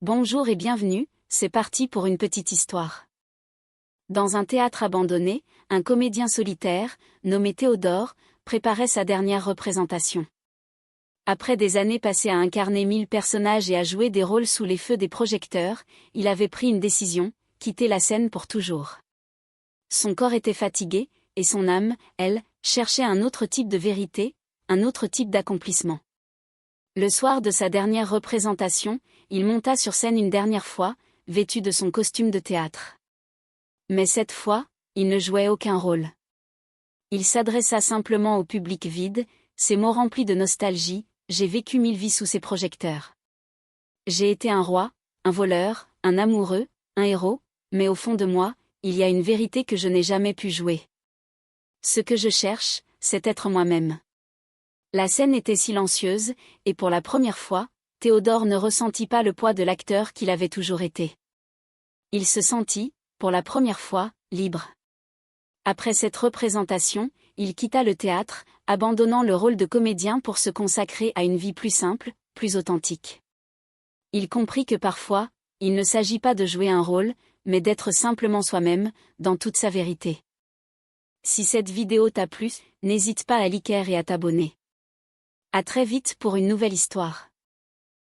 Bonjour et bienvenue, c'est parti pour une petite histoire. Dans un théâtre abandonné, un comédien solitaire, nommé Théodore, préparait sa dernière représentation. Après des années passées à incarner 1000 personnages et à jouer des rôles sous les feux des projecteurs, il avait pris une décision, quitter la scène pour toujours. Son corps était fatigué, et son âme, elle, cherchait un autre type de vérité, un autre type d'accomplissement. Le soir de sa dernière représentation, il monta sur scène une dernière fois, vêtu de son costume de théâtre. Mais cette fois, il ne jouait aucun rôle. Il s'adressa simplement au public vide, ses mots remplis de nostalgie: j'ai vécu 1000 vies sous ces projecteurs. J'ai été un roi, un voleur, un amoureux, un héros, mais au fond de moi, il y a une vérité que je n'ai jamais pu jouer. Ce que je cherche, c'est être moi-même. La scène était silencieuse, et pour la première fois, Théodore ne ressentit pas le poids de l'acteur qu'il avait toujours été. Il se sentit, pour la première fois, libre. Après cette représentation, il quitta le théâtre, abandonnant le rôle de comédien pour se consacrer à une vie plus simple, plus authentique. Il comprit que parfois, il ne s'agit pas de jouer un rôle, mais d'être simplement soi-même, dans toute sa vérité. Si cette vidéo t'a plu, n'hésite pas à liker et à t'abonner. À très vite pour une nouvelle histoire.